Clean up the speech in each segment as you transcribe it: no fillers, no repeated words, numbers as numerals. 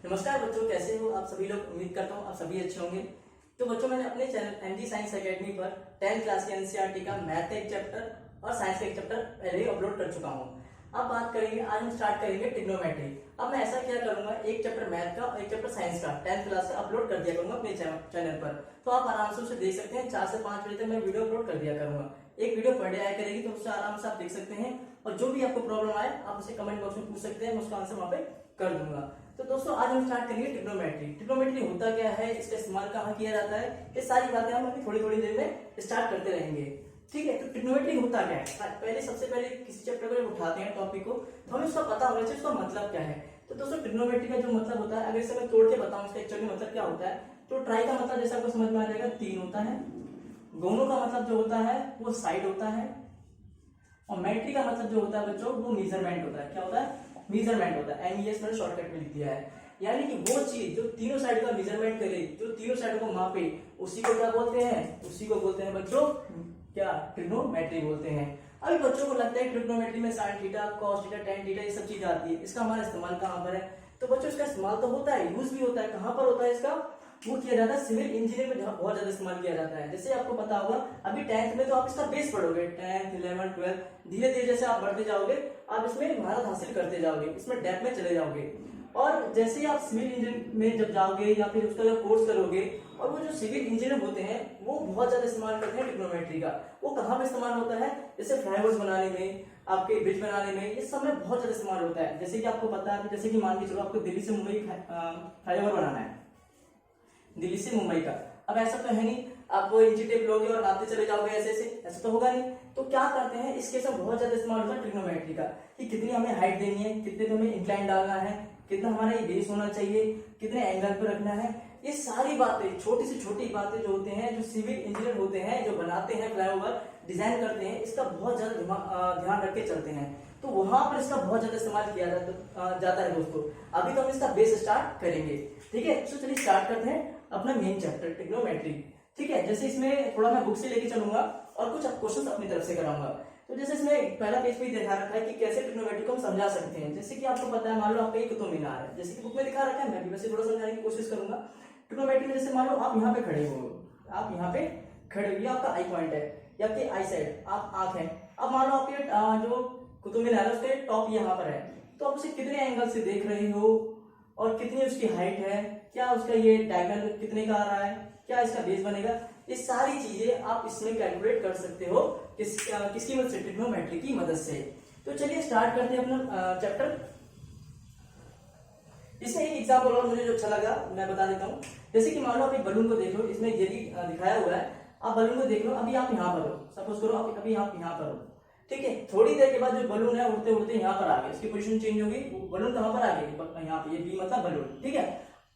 नमस्कार बच्चों, कैसे हो आप सभी लोग। उम्मीद करता हूँ आप सभी अच्छे होंगे। तो बच्चों, मैंने अपने चैनल एमजी साइंस एकेडमी पर 10th क्लास के एनसीईआरटी का मैथ का एक चैप्टर और साइंस का एक चैप्टर पहले ही अपलोड कर चुका हूँ। अब बात करेंगे, आज हम स्टार्ट करेंगे ट्रिग्नोमेट्री। अब मैं ऐसा क्या करूंगा, एक चैप्टर मैथ का और एक चैप्टर साइंस का 10th क्लास का अपलोड कर दिया करूंगा अपने चैनल पर। तो आप आराम से उसे देख सकते हैं। 4 से 5 बजे तक मैं वीडियो अपलोड कर दिया करूंगा। एक वीडियो पर डे आया करेगी, तो उससे आराम से आप देख सकते हैं। और जो भी आपको प्रॉब्लम आए आप उसे कमेंट बॉक्स में पूछ सकते हैं, मैं उसका आंसर वहां पे कर दूंगा। तो दोस्तों, आज हम स्टार्ट करेंगे ट्रिग्नोमेट्री। ट्रिग्नोमेट्री होता क्या है, इसका इस्तेमाल कहाँ किया जाता है, ये सारी बातें हम अभी थोड़ी थोड़ी देर में स्टार्ट करते रहेंगे। ठीक है, तो ट्रिग्नोमेट्री होता क्या है। सबसे पहले किसी चैप्टर को जब उठाते हैं टॉपिक को, तो हमें उसका पता होना चाहिए उसका मतलब क्या है। तो दोस्तों, ट्रिग्नोमेट्री का जो मतलब होता है, अगर इसे मैं तोड़ के बताऊं इसका एक्चुअली मतलब क्या होता है, तो ट्राई का मतलब जैसे आपको समझ में आ जाएगा 3 होता है। गोनो का मतलब जो होता है वो साइड होता है। और मेट्री का मतलब जो होता है बच्चों, वो मेजरमेंट होता है। क्या होता है? मेजरमेंट होता है। MES मैंने शॉर्टकट में लिख दिया है। यानी कि वो चीज जो तीनों साइड का मेजरमेंट करे, जो तीनों साइड को मापे, उसी को क्या बोलते हैं? उसी को बोलते हैं बच्चों क्या? ट्रिग्नोमेट्री बोलते हैं। अभी बच्चों को लगता है ट्रिग्नोमेट्री में sine theta, cos theta, tan theta, ये सब चीज आती है। इसका हमारा इस्तेमाल कहाँ पर है? तो बच्चों, इसका इस्तेमाल तो होता है, यूज भी होता है। कहाँ पर होता है इसका? वो किया जाता है सिविल इंजीनियरिंग में, बहुत ज्यादा इस्तेमाल किया जाता है। जैसे आपको पता होगा, अभी 10th में तो आप इसका बेस पढ़ोगे, 10th 11th 12, धीरे धीरे जैसे आप बढ़ते जाओगे आप इसमें महारत हासिल करते जाओगे, इसमें डेप्थ में चले जाओगे। और जैसे ही आप सिविल इंजीनियरिंग में जब जाओगे या फिर उसका जब कोर्स करोगे, और वो जो सिविल इंजीनियर होते हैं वो बहुत ज्यादा इस्तेमाल करते हैं ट्रिग्नोमेट्री का। वो कहाँ पे इस्तेमाल होता है? जैसे फ्लाईओवर्स बनाने में, आपके ब्रिज बनाने में, ये सब में बहुत ज्यादा इस्तेमाल होता है। जैसे कि आपको पता है, जैसे कि मान के चलो आपको दिल्ली से मुंबई फ्लाईओवर बनाना है, दिल्ली से मुंबई का। अब ऐसा तो है नहीं आप वो इंची टेप लोगे और नापते चले जाओगे ऐसे ऐसा तो होगा नहीं। तो क्या करते हैं, इस केस में बहुत ज्यादा इस्तेमाल होता है ट्रिग्नोमेट्री का, कि कितनी हमें हाइट देनी है, कितने तो हमें इंक्लाइन डालना है, कितना हमारा ये बेस होना चाहिए, कितने एंगल पर रखना है। ये सारी बातें, छोटी से छोटी बातें जो होते हैं, जो सिविल इंजीनियर होते हैं, जो बनाते हैं फ्लाईओवर, डिजाइन करते हैं, इसका बहुत ज्यादा ध्यान रख के चलते हैं। तो वहां पर इसका बहुत ज्यादा इस्तेमाल किया जाता है दोस्तों। अभी तो हम इसका बेस स्टार्ट करेंगे। ठीक है, तो चलिए स्टार्ट करते हैं अपना मेन चैप्टर ट्रिग्नोमेट्री। ठीक है, जैसे इसमें थोड़ा मैं बुक से लेके चलूंगा और कुछ क्वेश्चन अपनी तरफ से कराऊंगा। तो जैसे इसमें पहला पेज पे दिखा रखा है कि कैसे ट्रिग्नोमेट्री को हम समझा सकते हैं। जैसे कि आपको पता है, मान लो आपका एक कुतुब मीनार है, जैसे कि बुक में दिखा रखा है, मैं भी वैसे थोड़ा समझाने की कोशिश करूंगा। ट्रिग्नोमेट्री में जैसे मान लो आप यहाँ पे खड़े हो, आप यहाँ पे खड़े हुए, आपका आई पॉइंट है या आपकी आई साइड, आप आंख है। अब मान लो आपके जो कुतुब मीनार है उसके टॉप यहाँ पर है, तो आप उसे कितने एंगल से देख रहे हो और कितनी उसकी हाइट है, क्या उसका ये डायगोनल कितने का आ रहा है, क्या इसका बेस बनेगा, ये सारी चीजें आप इसमें कैलकुलेट कर सकते हो किसकी मदद से? ट्रिग्नोमेट्री की मदद से। तो चलिए स्टार्ट करते हैं अपना चैप्टर। इसमें एक एग्जांपल और मुझे जो अच्छा लगा मैं बता देता हूँ। जैसे कि मान लो आप एक बलून को देख लो, इसमें ये भी दिखाया हुआ है, आप बलून को देख लो। अभी आप यहाँ पर हो, सपोज करो आप अभी आप यहाँ पर हो। ठीक है, थोड़ी देर के बाद जो बलून है उड़ते उड़ते यहाँ पर आ गया, इसकी पोजीशन चेंज होगी, बलून कहाँ पर आ गई? यहाँ पे, ये बी मतलब बलून। ठीक है,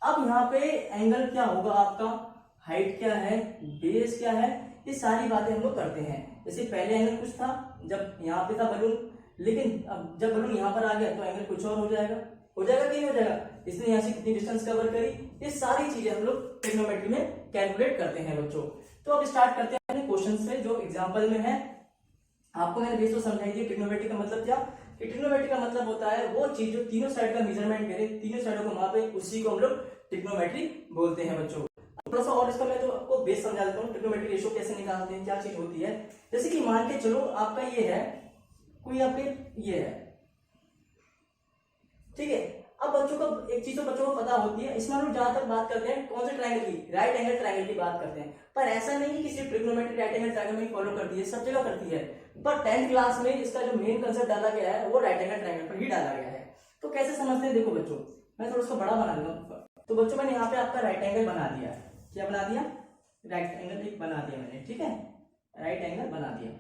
अब यहाँ पे एंगल क्या होगा आपका, हाइट क्या है, बेस क्या है, ये सारी बातें हम लोग करते हैं। जैसे पहले एंगल कुछ था जब यहाँ पे था बलून, लेकिन अब जब बलून यहाँ पर आ गया तो एंगल कुछ और हो जाएगा कि नहीं हो जाएगा? इसने यहाँ से कितनी डिस्टेंस कवर करी, ये सारी चीजें हम लोग ट्रिग्नोमेट्री में कैलकुलेट करते हैं बच्चों। तो अब स्टार्ट करते हैं अपने क्वेश्चन से जो एग्जाम्पल में है। आपको मैंने बेस तो समझाई दी ट्रिग्नोमेट्री का मतलब क्या। ट्रिग्नोमेट्री का मतलब होता है वो चीज जो तीनों साइड का मेजरमेंट करे, तीनों साइडों को मापे, उसी को हम लोग ट्रिग्नोमेट्री बोलते हैं बच्चों। थोड़ा सा और इसका मैं तो आपको बेस समझा देता हूँ, ट्रिग्नोमेट्री रेशियो कैसे निकालते हैं, क्या चीज होती है। जैसे कि मान के चलो आपका ये है, कोई आपके ये है। ठीक है, अब बच्चों को एक चीज तो बच्चों को पता होती है, इसमें हम लोग ज्यादातर बात करते हैं कौन से ट्रायंगल की? राइट एंगल ट्रायंगल की बात करते हैं। पर ऐसा नहीं कि सिर्फ ट्रिग्नोमेट्री राइट एंगल ट्रायंगल में फॉलो करती है, सब जगह करती है। पर 10th क्लास में इसका जो मेन कंसेप्ट डाला गया है वो राइट एंगल ट्रायंगल पर ही डाला गया है। तो कैसे समझते हैं, देखो बच्चों, मैं थोड़ा सा बड़ा बना दूंगा। तो बच्चों, मैंने यहाँ पे आपका राइट एंगल बना दिया। क्या बना दिया? राइट एंगल एक बना दिया मैंने। ठीक है, राइट एंगल बना दिया।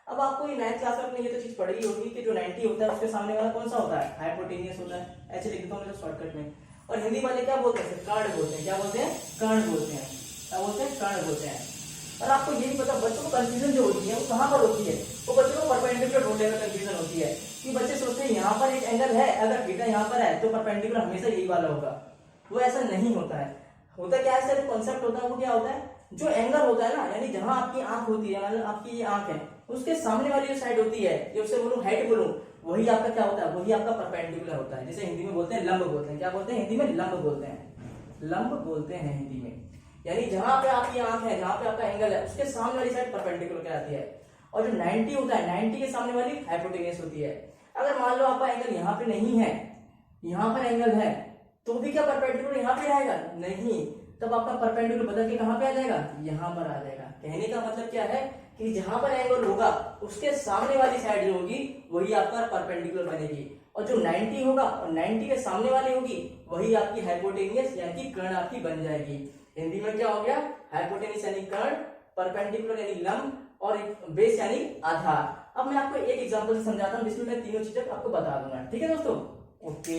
अब आपको ये 9th क्लास में अपने ये तो चीज पढ़ी होगी कि जो 90 होता है उसके सामने वाला कौन सा होता है? हाइपोटेनियस होता है। ऐसे लिख देता हूँ मैं शॉर्टकट में। और हिंदी वाले क्या बोलते हैं? कर्ण बोलते हैं। क्या बोलते हैं? कर्ण बोलते हैं। क्या बोलते हैं? कर्ण बोलते हैं। और आपको ये भी पता, बच्चों को कंफ्यूजन जो होती है वो कहाँ पर होती है? वो बच्चों को परपेंडिकुलर रोड लेवल कंफ्यूजन होती है कि बच्चे सोचते हैं यहाँ पर एक एंगल है, अगर थीटा यहाँ पर है तो परपेंडिकुलर हमेशा यही वाला होगा। वो ऐसा नहीं होता है। होता क्या है, सर कॉन्सेप्ट होता है वो क्या होता है, जो एंगल होता है ना, यानी जहां आपकी आंख होती है, मतलब आपकी ये आंख है, उसके सामने वाली जो साइड होती है, जो उसे बोलूं हाइट बोलूं, वही आपका क्या होता है, वही आपका परपेंडिकुलर होता है, जिसे हिंदी में बोलते हैं लंब बोलते हैं। क्या बोलते हैं हिंदी में? लंब बोलते हैं, लंब बोलते हैं हिंदी में। यानी जहां पे आपकी आंख है, जहां पे आपका एंगल है, उसके सामने वाली साइड परपेंडिकुलर कहलाती है। और जो 90 होता है, 90 के सामने वाली हाइपोटेन्यूस होती है। अगर मान लो आपका एंगल यहाँ पे नहीं है, यहाँ पर एंगल है, तो भी क्या परपेंडिकुलर यहाँ पे रहेगा? नहीं, तब आपका परपेंडिकुलर बदल के कहां पे आ जाएगा? यहाँ पर आ जाएगा। कहने का मतलब क्या है कि जहां पर एंगल होगा उसके सामने वाली साइड जो होगी वही आपका परपेंडिकुलर बनेगी, और जो 90 होगा और 90 के सामने वाली होगी वही आपकी हाइपोटेन्यूस यानी कि कर्ण आपकी बन जाएगी। हिंदी में क्या हो गया? हाइपोटेन्यूस यानी कर्ण, परपेंडिकुलर यानी लंब, और बेस यानी आधार। अब मैं आपको एक एग्जांपल से समझाता हूं जिसमें मैं तीनों चीजें आपको बता दूंगा। ठीक है दोस्तों? ओके,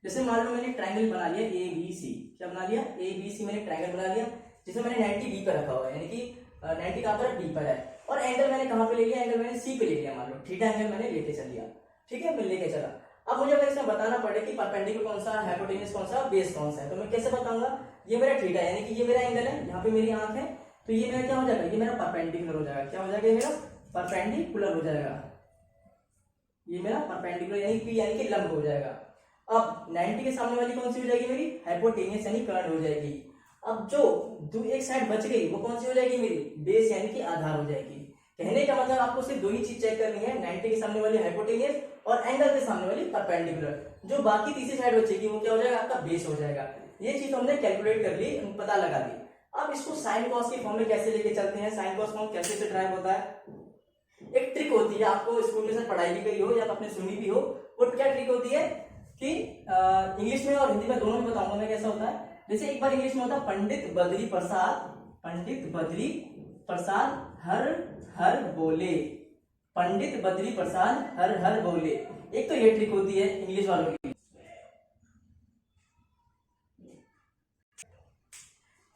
जैसे मान लो मैंने ट्रायंगल बना लिया ए बी सी। क्या बना लिया? ए बी सी मैंने ट्रायंगल बना लिया, जिसे मैंने 90 बी पर रखा हुआ है, यानी कि 90 कहां पर? बी पर है। और एंगल मैंने कहां पे ले लिया? एंगल मैंने सी पे ले लिया। मान लो थीटा एंगल मैंने लेके चल लिया। ठीक है, मैं लेके चला। अब मुझे अगर इसमें बताना पड़े कि परपेंडिकुलर कौन सा, हाइपोटेन्यूस कौन सा, बेस कौन सा है, तो मैं कैसे बताऊंगा? ये मेरा थीटा है, यानी कि ये मेरा एंगल है, यहाँ पे मेरी आंख है, तो ये मेरा क्या हो जाएगा? ये मेरा परपेंडिकुलर हो जाएगा। क्या हो जाएगा? ये मेरा परपेंडिकुलर हो जाएगा। ये मेरा परपेंडिकुलर यानी कि लंब हो जाएगा। अब 90 के सामने वाली कौन सी हो जाएगी? मेरी हाइपोटेन्यूस यानी कर्ण हो जाएगी। अब जो एक साइड बच गई वो कौन सी हो जाएगी? मेरी बेस यानी कि आधार हो जाएगी। कहने का मतलब आपको सिर्फ दो ही चीज चेक करनी है, 90 के सामने वाली हाइपोटेन्यूस और एंगल के सामने वाली परपेंडिकुलर। जो बाकी तीसरी साइड बचेगी वो क्या हो जाएगा? आपका बेस हो जाएगा। ये चीज हमने कैलकुलेट कर ली, पता लगा दी। अब इसको साइन कॉस की फॉर्म में कैसे लेके चलते हैं, साइन कॉस फॉर्म कैसे से ड्राइव होता है? एक ट्रिक होती है, आपको स्कूल में से पढ़ाई भी गई हो या आपने सुनी भी हो। वो क्या ट्रिक होती है कि इंग्लिश में और हिंदी में दोनों में बताऊंगा मैं कैसा होता है। जैसे एक बार इंग्लिश में होता है पंडित बद्री प्रसाद, पंडित बद्री प्रसाद हर हर बोले, पंडित बद्री प्रसाद हर हर बोले। एक तो ये ट्रिक होती है इंग्लिश वालों की।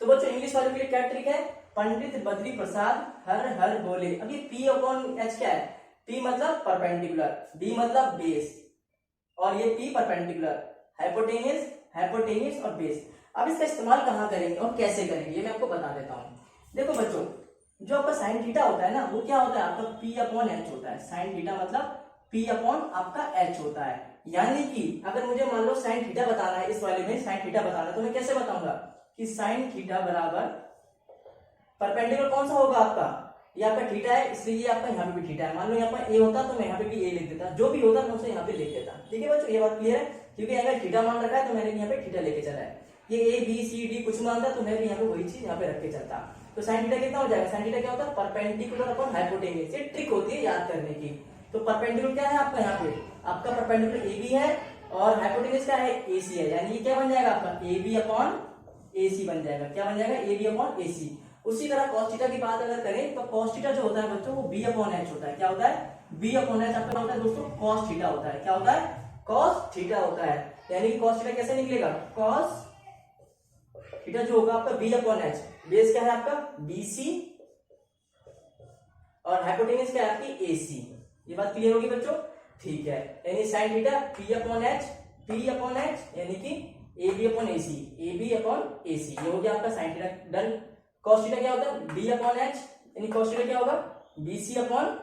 तो बच्चों इंग्लिश वालों के लिए क्या ट्रिक है? पंडित बद्री प्रसाद हर हर बोले। अब ये P अपॉन H क्या है? P मतलब परपेंडिकुलर, B मतलब बेस, और ये P परपेंडिकुलर, हाइपोटेन्यूस, हाइपोटेन्यूस और बेस। अब इसका इस्तेमाल कहां करेंगे और कैसे करेंगे ये मैं आपको बता देता हूं। देखो बच्चों, जो आपका साइन थीटा होता है ना, वो क्या होता है? आपका P अपॉन H होता है। साइन थीटा मतलब P अपॉन आपका H होता है। यानी कि अगर मुझे मान लो साइन थीटा बताना है, इस वाले में साइन थीटा बताना है, तो मैं कैसे बताऊंगा कि साइन थीटा बराबर परपेंडिकुलर कौन सा होगा आपका? ये आपका थीटा है, इसलिए ये आपका यहाँ पे भी थीटा है। मान लो यहाँ पर ए होता तो मैं यहाँ पे भी ए लिख देता, जो भी होता मैं उसे यहाँ पे लिख देता। ठीक है बच्चों, ये बात क्लियर है? क्योंकि अगर थीटा मान रखा है तो मैंने यहाँ पे थीटा लेके चला है। ये ए बी सी डी कुछ मानता तो मैं भी यहाँ पे वही चीज यहाँ पे रख के चलता। तो साइन थीटा कितना हो जाएगा? साइन थीटा क्या होता है? Perpendicular upon hypotenuse. ये ट्रिक होती है याद करने की। तो परपेंडिकुलर क्या है आपका? यहाँ पे आपका परपेंडिकुलर ए बी है और हाइपोटेन्यूस क्या है? ए सी है। यानी ये क्या बन जाएगा आपका? ए बी अपॉन ए सी बन जाएगा। क्या बन जाएगा? ए बी अपॉन ए सी। उसी तरह cos थीटा की बात अगर करें तो cos थीटा जो होता है बच्चों वो b अपॉन h होता है। क्या होता है? b अपॉन h आपका होता है दोस्तों cos थीटा होता है। क्या होता है? cos थीटा होता है। यानी कि cos थीटा कैसे निकलेगा? cos थीटा जो होगा आपका b अपॉन h, बेस क्या है आपका? bc और हाइपोटेन्यूस क्या है आपकी? ac। ये बात क्लियर होगी बच्चों? ठीक है, यानी sin theta p upon h यानी कि ab upon ac, ab upon ac। ये हो गया आपका sin theta done. cos theta क्या होता है? b अपॉन h, यानी cos थीटा क्या होगा? bc upon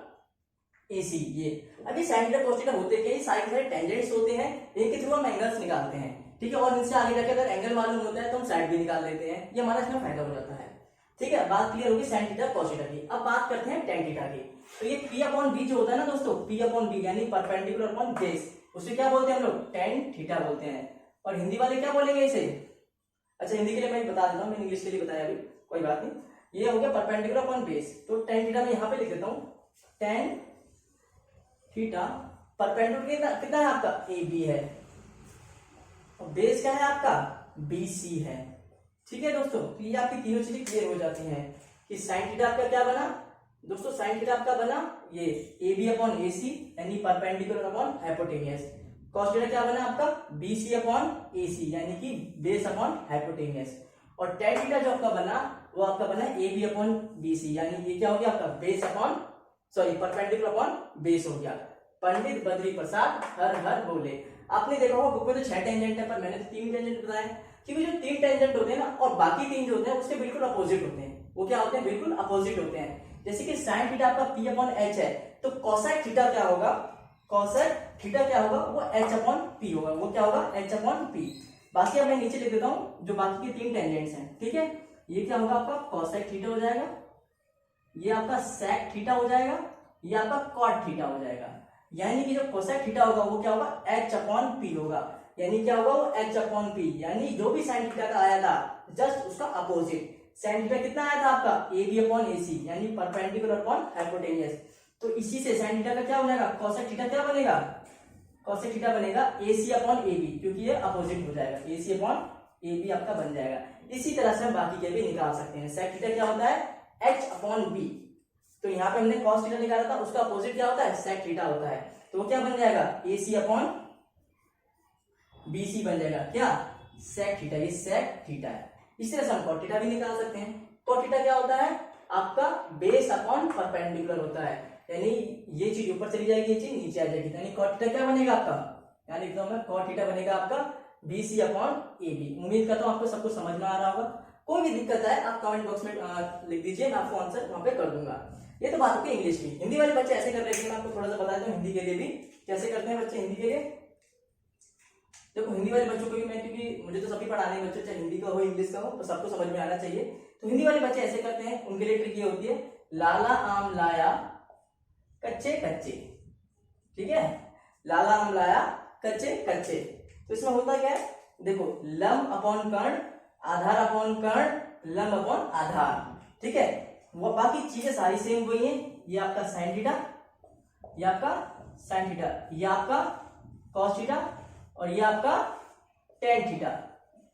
ac। ये अभी sin थीटा cos थीटा होते क्या? साइड साइड टेंजेंट्स होते हैं, इनके थ्रू हम एंगल्स निकालते हैं। ठीक है, और इनसे आगे जाके अगर एंगल मालूम होता है तो हम साइड भी निकाल लेते हैं। ये हमारा इसमें फायदा हो जाता है। ठीक है, बात क्लियर होगी sin थीटा cos थीटा की। अब बात करते हैं tan थीटा की। तो ये p अपॉन b जो होता है ना दोस्तों, p अपॉन b यानी परपेंडिकुलर अपॉन बेस, उसे क्या बोलते हैं हम लोग? tan थीटा बोलते हैं। और हिंदी वाले क्या बोलेंगे इसे? अच्छा, हिंदी के लिए मैं बता देता हूँ, मैंने इंग्लिश के लिए बताया अभी, कोई बात नहीं। ये हो गया परपेंडिकुलर अपॉन बेस, तो tan थीटा मैं यहाँ पे लिख देता हूँ। tan थीटा परपेंडिकुलर कितना है आपका? AB है, और बेस क्या है आपका? BC है। ठीक है दोस्तों, तो ये आपकी तीनों चीजें क्लियर हो जाती हैं कि साइन थीटा आपका क्या बना दोस्तों? साइन थीटा आपका बना ये AB अपॉन AC यानी perpendicular upon hypotenuse. cos theta क्या बना आपका? BC अपॉन AC यानी कि बेस अपॉन हाइपोटेन्यूस। और tan थीटा जो आपका बना वो आपका बना AB अपॉन BC, यानी ये क्या हो गया आपका? Base upon perpendicular upon base हो गया। पंडित बद्री प्रसाद हर हर बोले। आपने देखा होगा बुक में तो 6 टेंजेंट है, पर मैंने तो 3 टेंजेंट बताए, क्योंकि जो 3 टेंजेंट होते हैं ना और बाकी 3 जो होते हैं उसके बिल्कुल अपोजिट होते हैं। वो क्या होते हैं, बिल्कुल अपोजिट होते हैं। जैसे कि साइन थीटा आपका पी अपॉन एच है, तो कॉसेक थीटा क्या होगा, कॉसेक थीटा क्या होगा, वो एच अपॉन पी होगा, वो क्या होगा, एच अपॉन पी। बाकी अब मैं नीचे लिख देता हूं जो बाकी के 3 टेंजेंट्स हैं, ठीक है। ये क्या होगा आपका कॉसेक थीटा हो जाएगा, ये आपका सेक थीटा हो जाएगा, ये आपका कॉट थीटा हो जाएगा। यानी कि जो कोसेक थीटा होगा वो क्या होगा, एच अपॉन पी होगा। यानी क्या होगा, वो एच अपॉन पी, यानी जो भी साइन थीटा का आया था जस्ट उसका अपोजिट। साइन थीटा कितना आया था आपका, ए बी अपॉन ए सी, यानी परपेंडिकुलर अपॉन हाइपोटेनियस। तो इसी से साइन थीटा का क्या हो जाएगा, कोसेक थीटा क्या बनेगा, कोसेक थीटा बनेगा ए सी अपॉन ए बी, क्योंकि ये अपोजिट हो जाएगा, ए सी अपॉन ए बी आपका बन जाएगा। इसी तरह से हम बाकी के भी निकाल सकते हैं। सेक थीटा क्या होता है, एच अपॉन बी, तो यहाँ पे हमने कॉस थीटा निकाला था, उसका अपोजिट क्या होता है, सेक थीटा होता है। तो वो क्या बन जाएगा, ए सी अपॉन बी सी बन जाएगा, क्या, सेक थीटा, ये सेक थीटा है। इस तरह से हम कॉट थीटा भी निकाल सकते हैं। कॉट थीटा क्या होता है, आपका बेस अपॉन परपेंडिकुलर होता है, यानी ये चीज ऊपर चली जाएगी, ये चीज नीचे आ जाएगी, यानी कॉट थीटा क्या बनेगा आपका, यानी एकदम कॉट थीटा बनेगा आपका B C upon A B. उम्मीद करता हूँ आपको सब कुछ समझ में आ रहा होगा। कोई भी दिक्कत है आप कमेंट बॉक्स में लिख दीजिए, मैं आपको आंसर वहां पे कर दूंगा। ये तो बात होती है इंग्लिश की। हिंदी वाले बच्चे ऐसे कर रहे हैं, मैं आपको थोड़ा सा बता दूं हिंदी के लिए भी कैसे करते हैं बच्चे। हिंदी के लिए देखो, हिंदी वाले बच्चों को भी मैं, क्योंकि मुझे तो सभी पढ़ाने बच्चे, चाहे हिंदी का हो इंग्लिश का हो, तो सबको समझ में आना चाहिए। तो हिंदी वाले बच्चे ऐसे करते हैं, उनके लिए ट्रिक ये होती है, लाला आम लाया कच्चे कच्चे, ठीक है, लाला आम लाया कच्चे कच्चे। तो इसमें होता क्या है, देखो, लम अपॉन कर्ण, आधार अपॉन कर्ण, लम अपॉन आधार, ठीक है। वो बाकी चीजें सारी सेम वही है। ये आपका साइन थीटा, ये आपका साइन थीटा, ये आपका कॉस थीटा, और ये आपका टेन थीटा।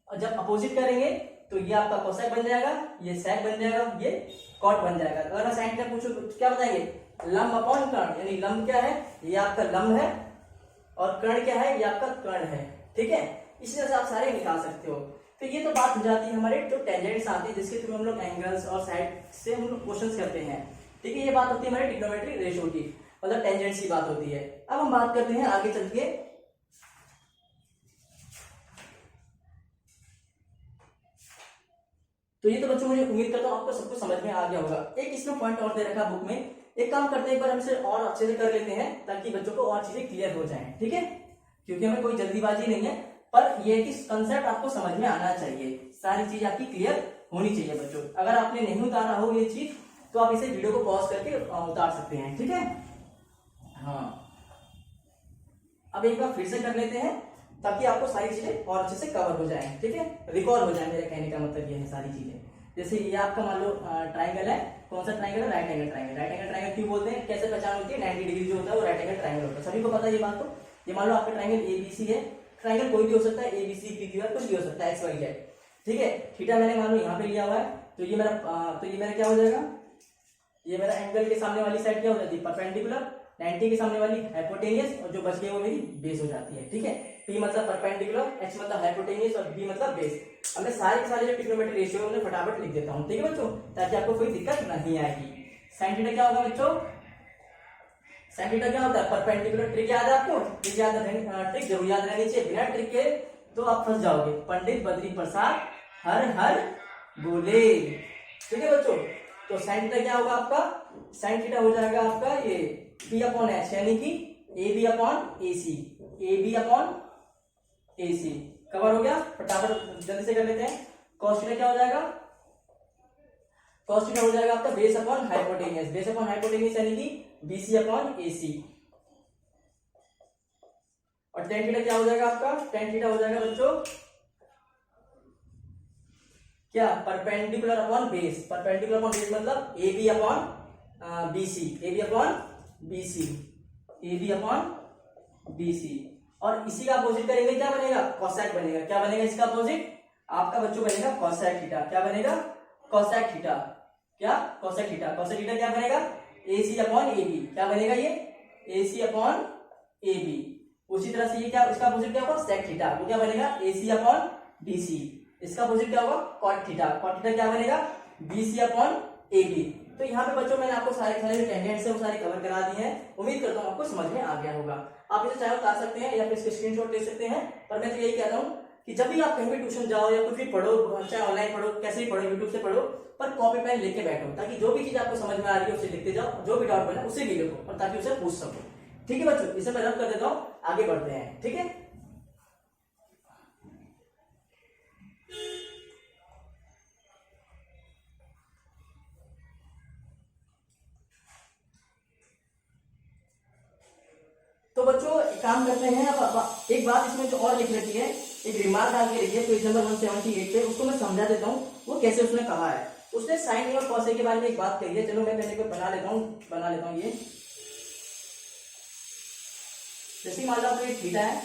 और जब अपोजिट करेंगे तो ये आपका कोसेक बन जाएगा, ये सेक बन जाएगा, ये कॉट बन जाएगा। अगर मैं साइन थीटा पूछूं तो क्या बताएंगे, लम अपॉन कर्ण, यानी लम क्या है, ये आपका लम है, और कर्ण क्या है, ये आपका कर्ण है, ठीक है। इसी तरह से आप सारे निकाल सकते हो। तो ये तो बात हो जाती है हमारे जो टेंजेंट्स आते हैं, जिसके थ्रू हम लोग एंगल्स और साइड से हम लोग क्वेश्चंस करते हैं, ठीक है। ये बात होती है हमारे ट्रिग्नोमेट्री रेशियो की, मतलब टेंजेंट्स की बात होती है। अब हम बात करते हैं आगे चल के, तो ये तो बच्चों मुझे उम्मीद करता हूँ आपको सब कुछ समझ में आ गया होगा। एक इसमें पॉइंट और दे रखा बुक में, एक काम करते हैं, एक बार हम इसे और अच्छे से कर लेते हैं ताकि बच्चों को और चीजें क्लियर हो जाएं, ठीक है। क्योंकि हमें कोई जल्दीबाजी नहीं है, पर यह कि कंसेप्ट आपको समझ में आना चाहिए, सारी चीज आपकी क्लियर होनी चाहिए बच्चों। अगर आपने नहीं उतारा हो ये चीज, तो आप इसे वीडियो को पॉज करके उतार सकते हैं, ठीक है। हाँ, अब एक बार फिर से कर लेते हैं ताकि आपको सारी चीजें और अच्छे से कवर हो जाए, ठीक है, रिकॉल हो जाए। मेरे कहने का मतलब ये है सारी चीजें। जैसे ये आपका मान लो ट्राइंगल है, कौन सा ट्राइंगल है, right angle triangle. Right angle triangle क्यों बोलते हैं, कैसे पहचान होती है, 90 डिग्री जो होता है वो राइट एंगल ट्राइंगल होता है, सभी को पता है ये बात। तो ये मान लो आपका ट्राइंगल एबीसी है, ट्राइंगल कोई भी हो सकता है, एबीसी पीक्यूआर कुछ भी हो सकता है, एक्स वाई जेड, ठीक है। थीटा मैंने मान लो यहाँ पे लिया हुआ है, तो ये मेरा क्या हो जाएगा, ये मेरा एंगल के सामने वाली साइड क्या हो जाती है, परपेंडिकुलर, 90 के सामने वाली हाइपोटेनियस, और जो बच गई वो मेरी बेस हो जाती है, ठीक है। P मतलब परपेंडिकुलर, H मतलब हाइपोटेनियस, और B मतलब बेस। अब मैं सारे के सारे जो ट्रिग्नोमेट्री रेशियो है फटाफट लिख देता हूँ, ठीक है बच्चों, ताकि आपको कोई दिक्कत नहीं आएगी। साइन थीटा क्या होगा बच्चों, साइन थीटा क्या होता है, परपेंडिकुलर। ट्रिक याद है आपको, ट्रिक याद ट्रिक जरूर याद रहनी चाहिए, बिना ट्रिक के तो आप फंस जाओगे। पंडित बद्री प्रसाद हर हर बोले, ठीक है बच्चों। तो साइन थीटा क्या होगा आपका, साइन थीटा हो जाएगा आपका ये P अपॉन H, यानी कि AB upon AC, AB upon AC। Cover हो गया, फटाफट जल्दी से कर लेते हैं। कॉस थीटा क्या हो जाएगा, कॉस थीटा हो जाएगा आपका base upon hypotenuse, base upon hypotenuse यानी कि BC अपॉन AC। और टेन थीटा क्या हो जाएगा आपका, टेन थीटा हो जाएगा बच्चों क्या, perpendicular upon base. Perpendicular upon base मतलब AB upon BC, AB upon BC, AB upon BC। और इसी का अपोजिट करेंगे, क्या बनेगा, कोसेक बनेगा। क्या बनेगा इसका अपोजिट, आपका बच्चों बनेगा कोसेक थीटा। क्या बनेगा, कोसेक थीटा, क्या, कोसेक थीटा। कोसेक थीटा क्या बनेगा, AC अपॉन AB। क्या बनेगा ये, AC अपॉन AB। उसी तरह से ये क्या, इसका अपोजिट क्या होगा, सेक थीटा, वो क्या बनेगा, AC अपॉन BC। इसका अपोजिट क्या होगा, कॉट थीटा। कॉट थीटा क्या बनेगा, BC अपॉन AB। तो यहाँ पे बच्चों मैंने आपको सारे जो टेंजेंट्स है वो सारे कवर करा दिए हैं। उम्मीद करता हूँ आपको समझ में आ गया होगा। आप इसे चाहे उतार सकते हैं या फिर इसके स्क्रीनशॉट ले सकते हैं। पर मैं तो यही कहता हूँ कि जब भी आप कहीं भी ट्यूशन जाओ या कुछ भी पढ़ो, चाहे ऑनलाइन पढ़ो, कैसे भी पढ़ो, यूट्यूब से पढ़ो, पर कॉपी पेन लेके बैठो, ताकि जो भी चीज आपको समझ में आ रही है उसे लिखते जाओ, जो भी डाउट बना उसे भी लिखो, और ताकि उसे पूछ सको। ठीक है बच्चों, इसे मैं रब कर देता हूँ, आगे बढ़ते हैं। ठीक है, तो बच्चों एक काम करते हैं, अब एक बात इसमें जो और लिख लेती है, एक रिमार्क डाल के लिखिए पेज नंबर 178 पे, उसको मैं समझा देता हूँ वो कैसे उसने कहा है। उसने साइन ए और कॉस ए के बारे में एक बात कही है, चलो मैं पहले को बना लेता हूँ ये। जैसे मान लो आपको ये थीटा है,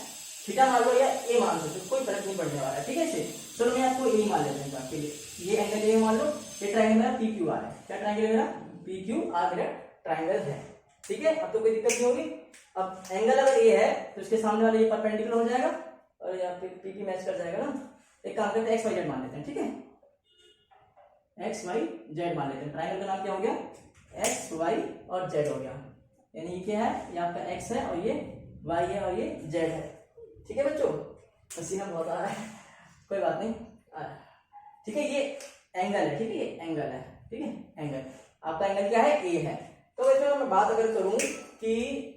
थीटा मान लो या ए मान लो, तो कोई फर्क नहीं पड़ने वाला है। ठीक है, चलो मैं आपको ए मान लेता हूँ आपके लिए, ये एंगल ए मान लो, ये ट्राइंगल मेरा पी क्यू आर है। क्या ट्राइंगल है मेरा? पी क्यू आर मेरा ट्राइंगल है। ठीक है, अब तो कोई दिक्कत नहीं होगी। अब एंगल अगर ए है तो इसके सामने वाला ये परपेंडिकुलर हो जाएगा और या फिर पी की मैच कर जाएगा ना। एक काम करते हैं, एक्स वाई जेड मान लेते हैं। ठीक है, एक्स वाई जेड मान लेते हैं। ट्राइंगल का नाम क्या हो गया? एक्स वाई और जेड हो गया। यानी ये क्या है? ये आपका एक्स है और ये वाई है और ये जेड है। ठीक है बच्चों, पसीना बहुत आ रहा है, कोई बात नहीं। ठीक है, ये एंगल है। ठीक है, ये एंगल है। ठीक है, एंगल आपका एंगल क्या है? ए है। तो वैसे मैं बात अगर करूं कि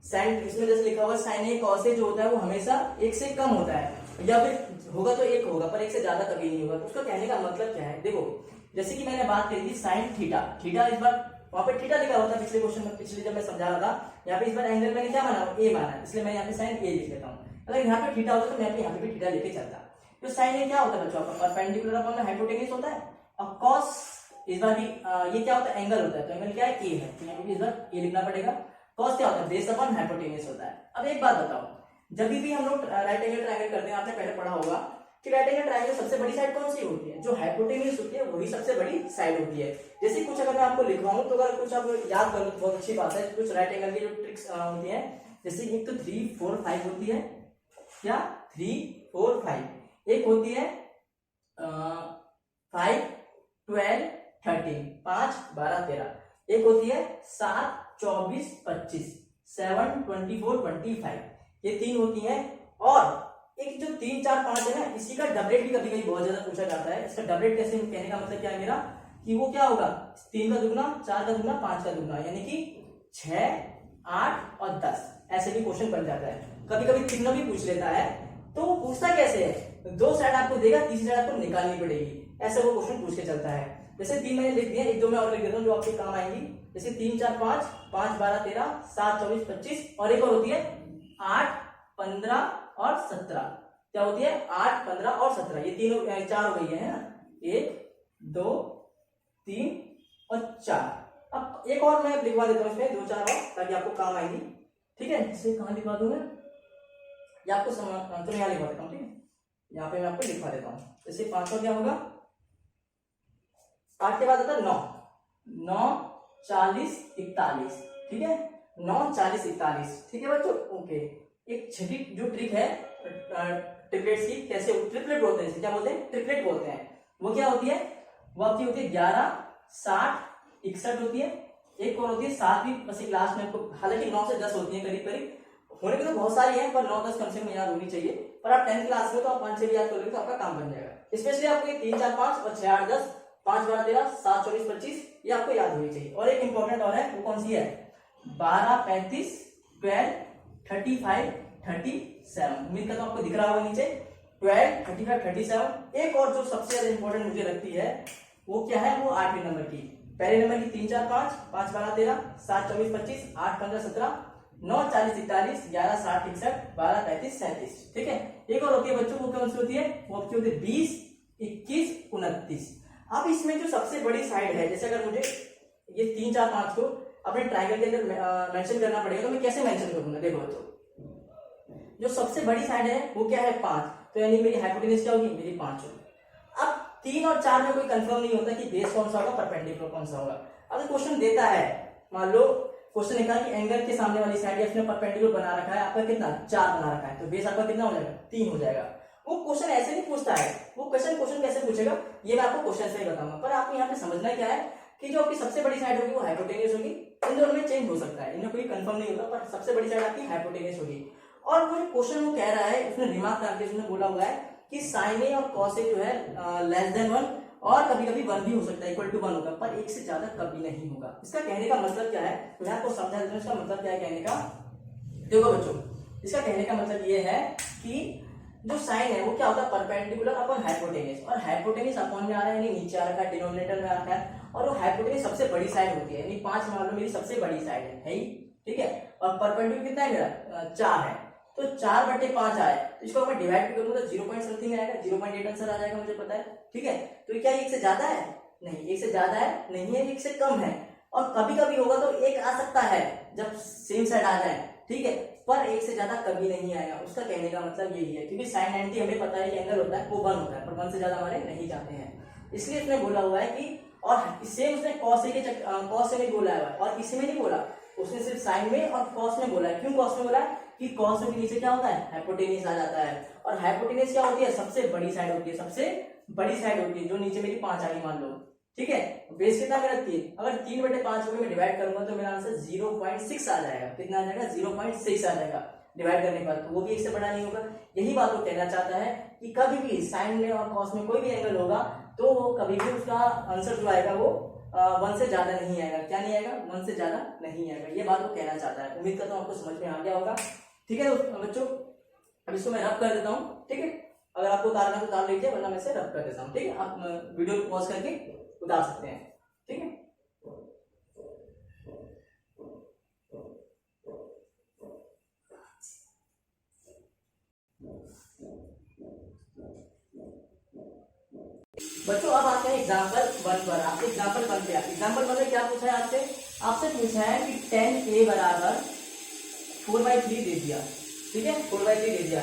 साइन, इसमें जैसे लिखा हुआ साइन ए कॉस ए जो होता है वो हमेशा एक से कम होता है, या फिर होगा तो एक होगा, पर एक से ज्यादा कभी नहीं होगा। तो उसका कहने का मतलब क्या है? देखो, जैसे कि मैंने बात करी थी साइन थीटा, थीटा इस बार वहां पे थीटा लिखा हुआ था पिछले क्वेश्चन में, पिछले जब मैं समझा रहा था। यहाँ पे इस बार एंगल मैंने क्या माना? ए माना, इसलिए मैं यहाँ पे साइन ए लिख लेता हूँ। अगर यहाँ पे थीटा होता तो मैं यहाँ पे भी थीटा लेके चलता। तो साइन ए क्या होता है बच्चों? आपका परपेंडिकुलर अपॉन हाइपोटेन्यूज होता है। और कॉस इस बार भी ये क्या होता है? एंगल होता है। तो एंगल क्या है? ए है, तो यहाँ पे इस बार ए लिखना पड़ेगा। कॉस क्या होता है? बेस अपॉन हाइपोटेन्यूज होता है। अब एक बात बताओ, जब भी हम लोग राइट एंगल ट्रायंगल करते हैं, आपने पहले पढ़ा होगा कि राइट एंगल ट्रायंगल सबसे बड़ी साइड कौन सी होती है? जो हाइपोटेन्यूज होती है वही सबसे बड़ी साइड होती है। जैसे कुछ अगर मैं आपको लिखवाऊं तो अगर कुछ आप याद करो तो बहुत अच्छी बात है। कुछ राइट एंगल की जो ट्रिक्स होती है, जैसे एक तो 3 4 5 होती है। क्या? 3 4 5। एक होती है 5 12 13, 5 12 13। एक होती है 7 24 25, 7 24 25। ये 3 होती है। और एक जो 3 4 5 है ना, इसी का डबलेट भी कभी कभी बहुत ज्यादा पूछा जाता है। इसका डबलेट कैसे? कहने का मतलब क्या है मेरा कि वो क्या होगा? 3 का दुगना, 4 का दुगना, 5 का दुगना, यानी कि 6 8 और 10। ऐसे भी क्वेश्चन बन जाता है। कभी कभी तीनों भी पूछ लेता है। तो वो पूछता कैसे है? 2 साइड आपको देगा, तीसरी साइड आपको निकालनी पड़ेगी, ऐसा वो क्वेश्चन पूछ के चलता है। जैसे 3 मैंने लिख दिया, एक दो मैं और लिख देता हूँ जो आपके काम आएंगी। जैसे 3 4 5, 5 12 13, 7 24 25, और एक और होती है 8 15 और 17। क्या होती है? 8 15 और 17। ये तीनों 4 हो गई है ना, 1 2 3 और 4। अब एक और मैं लिखवा देता हूँ इसमें 2 4 और, ताकि आपको काम आएंगी। ठीक है, इसे कहाँ लिखवा दूंगा? ये आपको तो यहाँ लिखवा देता हूँ। ठीक है, यहाँ पे मैं आपको लिखवा देता हूँ। जैसे 5 का क्या होगा? 8 के बाद आता है 9 9 40 41। ठीक है, 9 40 41। ठीक है बच्चों, ओके। एक छोटी जो ट्रिक है ट्रिपलेट्स की, कैसे ट्रिपलेट बोलते हैं, क्या बोलते हैं? ट्रिपलेट बोलते हैं। वो क्या होती है? वो आपकी होती है 11 60 61 होती है। एक और होती है 7 भी, बस एक लास्ट में आपको, हालांकि 9 से 10 होती है करीब करीब, होने की तो बहुत सारी है, पर 9 10 कम से कम याद होनी चाहिए। पर आप 10th क्लास में तो आप 5 6 भी याद कर लोगे तो आपका काम बन जाएगा। स्पेशली आपको ये 3 4 5 और 6 8 10, 5 12 13, 7 24 25 ये आपको याद होनी चाहिए। और एक इंपॉर्टेंट और है, वो कौन सी है? 12 35 12 35 37। उम्मीद करता हूं आपको दिख रहा होगा नीचे 12 35 37। एक और जो सबसे ज्यादा इंपॉर्टेंट मुझे लगती है वो क्या है? वो 8वें नंबर की। पहले नंबर की 3 4 5, 5 12 13, 7 24 25, 8 15 17, 9 40 41, 11 60 61, 12 35 37। ठीक है, एक और होती है बच्चों, वो कौन सी होती है? वो आपकी होती है 20 21 29। अब इसमें जो सबसे बड़ी साइड है, जैसे अगर मुझे ये 3 4 5 को अपने ट्रायंगल के अंदर मेंशन करना पड़ेगा, तो मैं कैसे मेंशन करूंगा? देखो बच्चों, जो सबसे बड़ी साइड है वो क्या है? 5। तो यानी मेरी हाइपोटेन्यूज क्या होगी? मेरी 5 होगी। अब 3 और 4 में कोई कंफर्म नहीं होता कि बेस कौन सा होगा, परपेंडिकुलर कौन सा होगा। अगर क्वेश्चन देता है, मान लो क्वेश्चन लिखा कि एंगल के सामने वाली साइड इसने परपेंडिकुलर बना रखा है, आपका कितना? 4 बना रखा है, तो बेस आपका कितना हो जाएगा? 3 हो जाएगा। वो क्वेश्चन ऐसे नहीं पूछता है। वो क्वेश्चन कैसे पूछेगा ये मैं आपको क्वेश्चन से ही बताऊंगा। पर आपको यहाँ पे समझना क्या है कि जो आपकी सबसे बड़ी साइड होगी वो हाइपोटेन्यूज होगी। इन दोनों में चेंज हो सकता है, इनमें कोई कंफर्म नहीं होता, पर सबसे बड़ी साइड आपकी हाइपोटेन्यूज होगी। और वो जो क्वेश्चन वो कह रहा है, उसने रिमार्क करके उसने बोला हुआ है कि साइन ए और कॉस ए जो है लेस देन 1 और कभी कभी 1 भी हो सकता है, इक्वल टू 1 होगा, पर 1 से ज्यादा कभी नहीं होगा। इसका कहने का मतलब क्या है, मैं आपको समझा देता हूं इसका मतलब क्या है कहने का। देखो बच्चों, इसका कहने का मतलब ये है कि जो साइन है वो क्या होता है, परपेंडिकुलर अपॉन हाइपोटेनस, और हाइपोटेनस अपॉन में आ रहा है यानी नीचे आ रखा है, डिनोमिनेटर में आ रखा है, और वो हाइपोटेनस सबसे बड़ी साइड होती है, यानी 5 मान लो मेरी सबसे बड़ी साइड है ही, ठीक है। और परपेंडिकुलर कितना है मेरा 4 है, तो 4/5 आए, तो इसको मैं डिवाइड करूंगा तो 0 पॉइंट समथिंग आएगा, 0.8 आंसर आ जाएगा, मुझे पता है, ठीक है। तो क्या 1 से ज्यादा है, नहीं 1 से ज्यादा है नहीं है, 1 से कम है, और कभी कभी होगा तो 1 आ सकता है जब सेम साइड आ जाए, ठीक है, पर 1 से ज्यादा कभी नहीं आएगा। उसका कहने का मतलब यही है, क्योंकि sin 90 हमें पता है कि एंगल होता है वो 1 होता है, पर 1 से ज्यादा हमारे नहीं जाते हैं, इसलिए उसने बोला हुआ है कि, और सेम उसने cos से नहीं बोला है, और किसी में नहीं बोला, उसने सिर्फ साइन में और cos में बोला है। क्यों cos में बोला है कि cos में नीचे क्या होता है, हाइपोटेनस आ जाता है, और हाइपोटेनस क्या होती है, सबसे बड़ी साइड होती है, सबसे बड़ी साइड होती है, जो नीचे मेरी 5 आ गई मान लो, ठीक है। बेस कितना मेरा 3, अगर 3/5 को मैं डिवाइड करूंगा तो मेरा आंसर 0.6 आ जाएगा, कितना आ जाएगा 0.6 आ जाएगा डिवाइड करने के बाद, तो वो भी 1 से बड़ा नहीं होगा। यही बात वो कहना चाहता है कि कभी भी साइन में और कॉस में कोई भी एंगल होगा तो कभी भी उसका आंसर जो आएगा वो 1 से ज्यादा नहीं आएगा, क्या नहीं आएगा, 1 से ज्यादा नहीं आएगा, ये बात वो कहना चाहता है। उम्मीद करता हूँ आपको समझ में आ गया होगा, ठीक है बच्चों। अब इसको मैं रब कर देता हूँ, ठीक है, अगर आपको उतारना तो उतार लीजिए, वरना मैं इसे रब कर देता हूँ, ठीक है। आप वीडियो को पॉज करके उतार सकते हैं, ठीक है। बच्चों अब आते हैं एग्जाम्पल 1 पर। आपसे एग्जाम्पल 1 पे एग्जाम्पल 1 में क्या पूछा है आपसे, आपसे पूछा है कि 10a बराबर 4/3 दे दिया, ठीक है, 4/3 दे दिया,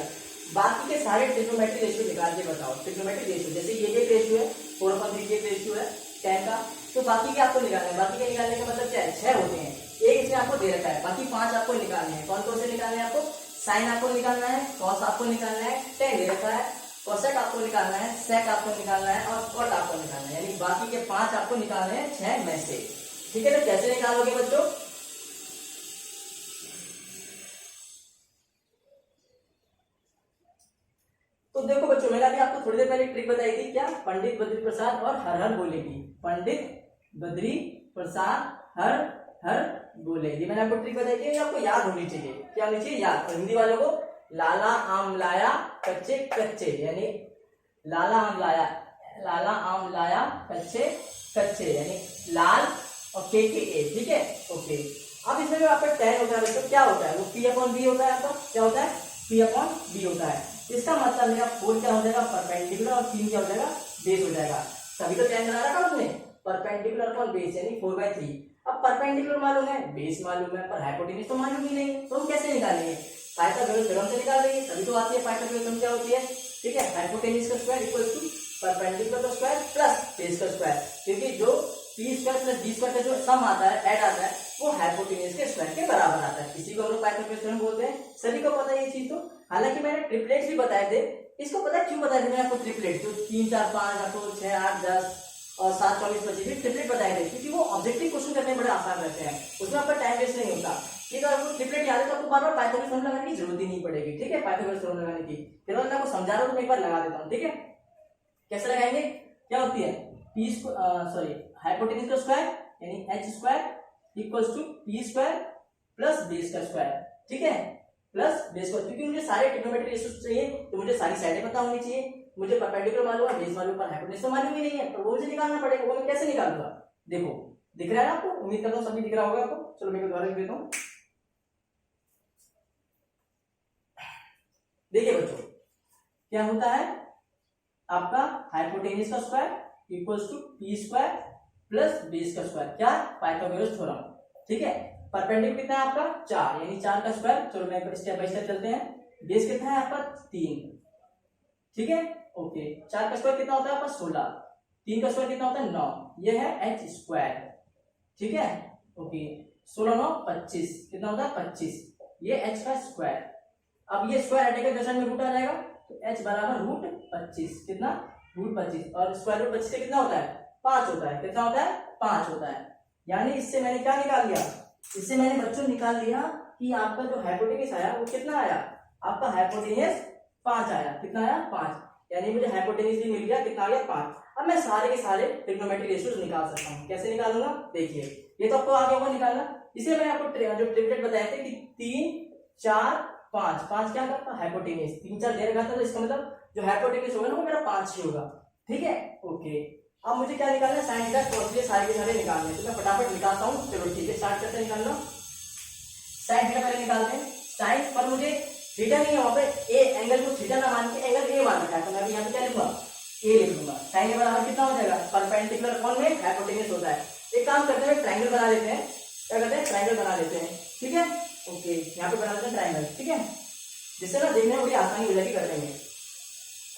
बाकी के सारे ट्रिग्नोमेट्रिक रेशियो निकाल के बताओ। ट्रिग्नोमेट्रिक रेशियो जैसे ये एक रेशियो है, 4/3 की एक रेशियो है 10 का, तो बाकी के आपको निकालना है। बाकी के निकालने का मतलब क्या है, 6 होते हैं, एक इसमें आपको दे रखा है, बाकी 5 आपको निकालने हैं। कौन कौन से निकालने हैं आपको, साइन आपको निकालना है, कॉस आपको निकालना है, टेन दे रखा है, कोसेक आपको निकालना है, सेक आपको निकालना है, और कॉट आपको निकालना है, यानी बाकी के 5 आपको निकालने हैं 6 में से, ठीक है। तो कैसे निकालोगे बच्चों, तो देखो बच्चों, मैंने अभी आपको थोड़ी देर पहले ट्रिक बताई थी, क्या, पंडित बद्री प्रसाद और हर हर बोले की, पंडित बद्री प्रसाद हर हर बोले, ये मैंने आपको ट्रिक बताई थी, आपको याद होनी चाहिए, क्या होनी चाहिए, याद। और हिंदी वालों को लाला आम लाया कच्चे कच्चे, यानी लाला आम लाया कच्चे कच्चे, यानी लाल और के ए, ठीक है, ओके। अब इसमें जो आपका 10 होता है बच्चों, क्या होता है, वो P/B होता है, आपका क्या होता है, P/B होता है। इसका मतलब मेरा 4 क्या हो जाएगा, परपेंडिकुलर, और 3 क्या हो जाएगा, बेस हो जाएगा। तभी तो 10 बना रखा उसने, परपेंडिकुलर अपॉन बेस, यानी 4/3। अब परपेंडिकुलर मालूम है, बेस मालूम है, पर हाइपोटेनस तो मालूम ही नहीं, तो हम कैसे निकालेंगे, पाइथागोरस थ्योरम से निकाल देंगे, तभी तो आती है पाइथागोरस थ्योरम, क्या होती है, ठीक है, हाइपोटेनस का स्क्वायर इक्वल टू परपेंडिकुलर का स्क्वायर प्लस बेस का स्क्वायर, क्योंकि जो p square plus d square का जो सम आता है, ऐड आता है, वो हाइपोटेनस के स्क्वायर के बराबर आता है। इसी को हम लोग पाइथागोरस थ्योरम बोलते हैं, सभी को पता है ये चीज। तो हालांकि मैंने ट्रिपलेट्स भी बताए थे, इसको पता है क्यों बताए थे मैंने आपको ट्रिपलेट, जो 3 4 5 8 6 8 10 और 7 24 25 ट्रिपलेट बताए थे, क्योंकि वो ऑब्जेक्टिव क्वेश्चन करने बड़े आसान रहते हैं, उसमें आपका टाइम वेस्ट नहीं होता। ठीक है, आपको ट्रिपलेट याद है तो आपको बार बार पाइथागोरस थ्योरम लगाने की जरूरत ही नहीं पड़ेगी, ठीक है, पाइथागोरस थ्योरम लगाने की। फिर मैं आपको समझा रहा हूं तो मैं एक बार लगा देता हूं, ठीक है। कैसे लगाएंगे, क्या होती है, हाइपोटेनस का स्क्वायर यानी h square equals to p square plus base का स्क्वायर, ठीक है, प्लस बेस का, क्योंकि मुझे सारे ट्रिग्नोमेट्रिक रेशियोज चाहिए तो मुझे सारी साइडें पता होनी चाहिए, मुझे परपेंडिकुलर मालूम है, बेस मालूम, पर हाइपोटेनस तो मालूम ही नहीं है, तो वो मुझे निकालना पड़ेगा। वो मैं कैसे निकालूंगा, देखो दिख रहा है ना आपको, उम्मीद करता हूँ सभी दिख रहा होगा आपको। चलो मैं दोबारा लिख देता हूँ, देखिए बच्चों क्या होता है, आपका हाइपोटेनस का square equals to p square plus base का स्क्वायर, क्या, पाइथागोरस थ्योरम, ठीक है। परपेंडिकुलर कितना है आपका 4, यानी 4 का स्क्वायर, चलो मैं स्टेप बाय स्टेप चलते हैं। बेस कितना है आपका 3, ठीक है, ओके। 4 का स्क्वायर कितना होता है आपका 16, 3 का स्क्वायर कितना होता है 9, ये है h स्क्वायर, ठीक है, ओके। 16 9 25, कितना होता है 25, ये h का स्क्वायर। अब ये स्क्वायर हटेगा दशमलव में रूट आ जाएगा, तो h बराबर रूट 25, कितना, रूट 25, और स्क्वायर रूट 25 कितना होता है 5 होता है, कितना होता है 5 होता है। यानी इससे मैंने क्या निकाल लिया, इससे मैंने बच्चों निकाल लिया कि आपका जो हाइपोटेनस आया वो कितना आया, आपका हाइपोटेनस 5 आया, कितना आया 5, यानी मुझे हाइपोटेनस भी मिल गया, कितना आ गया 5। अब मैं सारे के सारे ट्रिग्नोमेट्रिक रेशियोज निकाल सकता हूँ। कैसे निकालूंगा, देखिए ये तो आपको आगे होगा निकालना। इसे मैंने आपको जो ट्रिपलेट बताए थे कि 3 4 5, 5 क्या करता है हाइपोटेन्यूज, 3 4 दे रखा था, तो इसका मतलब जो हाइपोटेन्यूज होगा ना वो मेरा 5 ही होगा। ठीक है, ओके। अब मुझे क्या निकालना है, साइन थीटा cos थीटा सारे के सारे निकालने हैं, तो मैं फटाफट निकालता हूँ। चलो ठीक है, स्टार्ट करते हैं निकालना। साइन थीटा पहले निकालते हैं। साइन पर मुझे थीटा नहीं है, वहां पे ए एंगल को थीटा ना मान के एंगल ए मान रखा है, तो मैं यहाँ पे क्या लिखूंगा, ए लिख दूंगा। साइन के बराबर कितना हो जाएगा, परपेंडिकुलर कौन में हाइपोटेन्यूज होता है। एक काम करते हैं, ट्रायंगल बना लेते हैं। क्या करते हैं, ट्रायंगल बना लेते हैं। ठीक है, ओके, यहाँ पे बना लेते हैं ट्रायंगल। ठीक है, जिससे ना देखने में बड़ी आसानी हो जाएगी कर देंगे।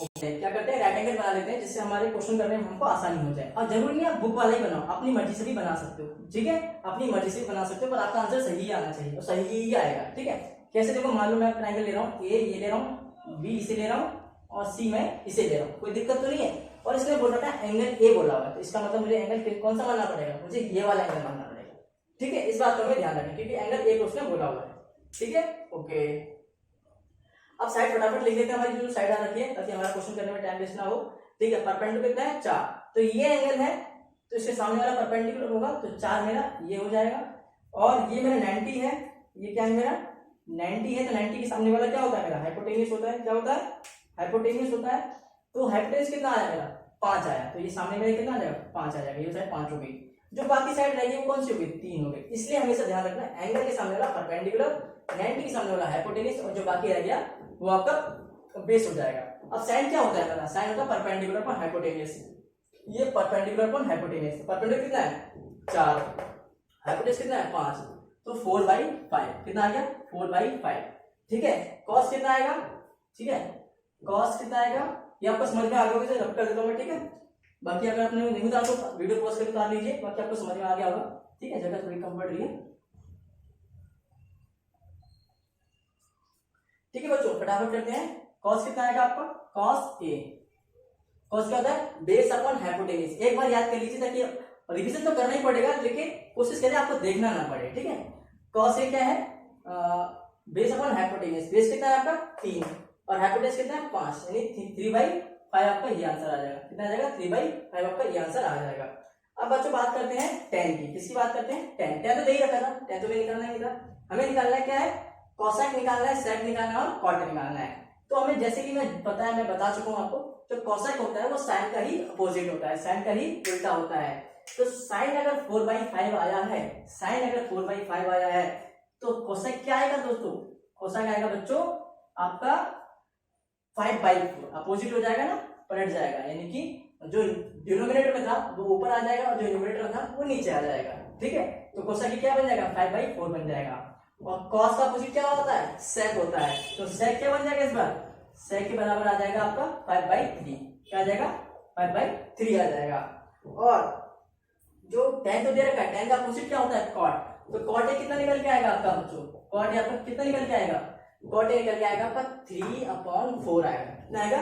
ओके, क्या करते हैं, राइट एंगल बना लेते हैं, जिससे हमारे क्वेश्चन करने में हमको आसानी हो जाए। और जरूरी नहीं आप बुक वाला ही बनाओ, अपनी मर्जी से भी बना सकते हो। ठीक है, अपनी मर्जी से भी बना सकते हो, पर आपका आंसर सही ही आना चाहिए, और सही ही आएगा। ठीक है, कैसे देखो, मान लो मैं ट्रायंगल ले रहा हूँ, ए ये ले रहा हूँ, बी इसे ले रहा हूँ, और सी मैं इसे ले रहा हूँ, कोई दिक्कत तो नहीं है। और इसने बोल रखा है एंगल ए बोला हुआ है, तो इसका मतलब मुझे एंगल कौन सा मानना पड़ेगा, मुझे ये वाला एंगल मानना पड़ेगा। ठीक है, इस बात को हमें ध्यान रखें, क्योंकि एंगल ए को उसने बोला हुआ है। ठीक है, ओके। अब साइड फटाफट लिख देते हैं, हमारी जो साइड आ रखी है, ताकि हमारा क्वेश्चन करने में टाइम वेस्ट ना हो। ठीक है, परपेंडिकुलर कितना है, 4, तो ये एंगल है, तो इसके सामने वाला परपेंडिकुलर होगा, तो 4 मेरा ये हो जाएगा। और ये मेरा 90 है, ये क्या है मेरा 90 है, तो 90 के सामने वाला क्या होता है मेरा हाइपोटेन्यूज होता है। क्या होता है, हाइपोटेन्यूज होता है। तो हाइपोटेन्यूज कितना आया मेरा, 5 आया, तो ये सामने मेरे कितना आ जाएगा, 5 आ जाएगा, ये साइड 5 हो गई। जो बाकी साइड रहेगी वो कौन सी होगी, 3 हो गई। इसलिए हमेशा ध्यान रखना, एंगल के सामने वाला परपेंडिकुलर, 90 के सामने वाला हाइपोटेन्यूज, और जो बाकी रह गया वो आपका बेस हो जाएगा। अब साइन क्या होता है मेरा, साइन होता है परपेंडिकुलर पर हाइपोटेन्यूज। ये परपेंडिकुलर पर हाइपोटेन्यूज, परपेंडिकुलर कितना है 4, हाइपोटेन्यूज कितना है 5, तो 4/5 कितना आ गया, 4/5। ठीक है, कॉस कितना आएगा, ठीक है, कॉस कितना आएगा, ये आपको समझ में आ गया होगा, रब कर देता हूं मैं। ठीक है, बाकी अगर आपने नहीं उतारा तो वीडियो पॉज करके उतार लीजिए, बाकी आपको समझ में आ गया होगा। ठीक है, जगह थोड़ी कम पड़ रही है। ठीक है बच्चों, फटाफट करते हैं। कॉस कितना आएगा आपका, कॉस ए, कॉस क्या होता है, बेस अपॉन हाइपोटेन्यूज। एक बार याद कर लीजिए, ताकि रिवीजन तो करना ही पड़ेगा, लेकिन कोशिश करें आपको देखना ना पड़े। ठीक है, कॉस ए क्या है, बेस अपॉन हाइपोटेन्यूज। बेस कितना है आपका 3, और हाइपोटेन्यूज कितना है 5, यानी 3/5 आपका ये आंसर आ जाएगा। कितना आ जाएगा, 3/5 आपका ये आंसर आ जाएगा। अब बच्चों बात करते हैं tan की। किसकी बात करते हैं, tan तो दे ही रखा था, tan तो निकालना ही था। हमें निकालना है क्या है, कॉसेक निकालना है, सेक निकालना है, और कॉट निकालना है। तो हमें जैसे कि मैं बता चुका हूं आपको, जो कॉसेक होता है वो साइन का ही अपोजिट होता है, साइन का ही उल्टा होता है। तो साइन अगर 4/5 आया है, साइन अगर 4/5 आया है, तो कोसेक क्या आएगा दोस्तों, कोसेक आएगा बच्चों आपका 5/4, अपोजिट हो जाएगा ना, पलट जाएगा, यानी कि जो डिनोमिनेटर में था वो ऊपर आ जाएगा, और जो न्यूमरेटर में था वो नीचे आ जाएगा। ठीक है, तो कोसेक क्या बन जाएगा, 5/4 बन जाएगा। और कॉस का अपोजिट क्या होता है, सेक होता है, तो सेक क्या बन जाएगा इस बार, सेक के बराबर आ जाएगा आपका 5/3। क्या आ जाएगा, 5/3 आ जाएगा। और जो tan तो दे रखा है, tan का अपोजिट क्या होता है, कॉट, तो कॉट ए कितना निकल के आएगा आपका बच्चों, कॉट ए आपका कितना निकल के आएगा, कॉट ए निकल के आएगा आपका 3/4 आएगा। कितना आएगा,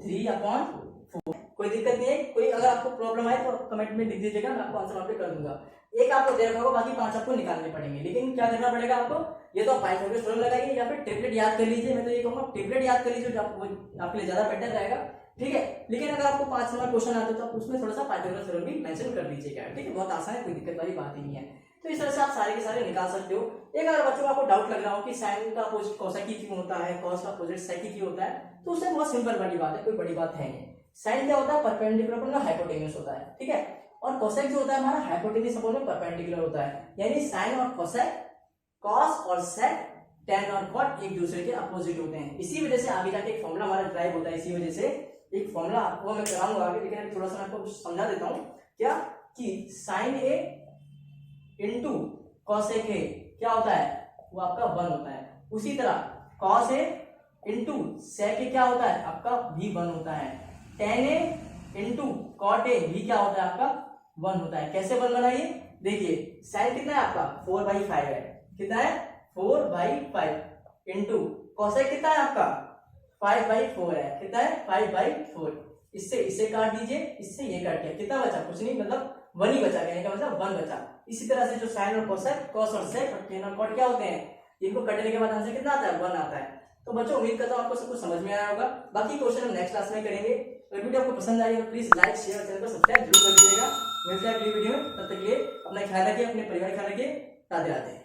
3/4। कोई दिक्कत नहीं है, कोई अगर आपको प्रॉब्लम आए तो कमेंट में लिख दीजिएगा, मैं आपको आंसर वहां पे कर दूंगा। एक आपको दे रखा होगा, बाकी 5 आपको निकालने पड़ेंगे, लेकिन क्या करना पड़ेगा आपको, ये तो पाइथागोरस थ्योरम लगाइए, या फिर ट्रिपलेट याद कर लीजिए। मैं तो ये कहूंगा ट्रिपलेट याद कर लीजिए, जो आपके लिए ज्यादा बेटर रहेगा। ठीक है, लेकिन अगर आपको 5 नंबर क्वेश्चन आते तो आप उसमें थोड़ा सा पाइथागोरस थ्योरम भी मेंशन कर लीजिएगा। ठीक है, बहुत आसान है, कोई दिक्कत वाली बात ही नहीं है। तो इस तरह से आप सारे के सारे निकाल सकते हो। एक अगर बच्चों को आपको डाउट लग रहा हो कि साइन का अपोजिट कोसेक क्यों होता है, कॉस का अपोजिट सेक क्यों होता है, तो उससे बहुत सिंपल वाली बात है, कोई बड़ी बात है नहीं। साइन क्या होता है, परपेंडिकुलर पर हाइपोटेन्यूज होता है। ठीक है, और कोसेक जो होता है हमारा हाइपोटेन्यूज अपॉन में परपेंडिकुलर होता है, यानी साइन और कोसेक, कॉस और सेक, tan और cot एक दूसरे के अपोजिट होते हैं। इसी वजह से आगे जाके एक फॉर्मूला हमारा ड्राइव होता है, इसी वजह से एक फॉर्मूला आपको मैं कराऊंगा आगे, लेकिन अभी थोड़ा सा मैं आपको समझा देता हूं। क्या कि sign A into cos A क्या होता है, वो आपका 1 होता है। उसी तरह कॉस ए इंटू सेक ए क्या होता है, आपका भी 1 होता है। tan A into cot A भी क्या होता है, आपका 1 होता है। कैसे 1 बनाइए, देखिए साइन कितना है आपका 4/5 है, कितना है 4/5 इंटू कोसेक कितना है आपका 5/4 है, कितना है 5/4। इससे इसे काट दीजिए, इससे ये काट दिया, कितना बचा, कुछ नहीं, मतलब 1 ही बचा, कहने का मतलब 1 बचा। इसी तरह से जो साइन और कोसेक, कॉस और सेक और tan और cot क्या होते हैं, इनको कटने के बाद आंसर कितना आता है, 1 आता है। तो बच्चों उम्मीद करता हूं आपको सब कुछ समझ में आया होगा। बाकी क्वेश्चन हम नेक्स्ट क्लास में करेंगे। अगर वीडियो आपको पसंद आई तो प्लीज लाइक शेयर और चैनल को सब्सक्राइब जरूर कर दीजिएगा। मिलते हैं अगली वीडियो में, तब तक के लिए अपना ख्याल रखिए, अपने परिवार का ख्याल रखिए। राधे राधे।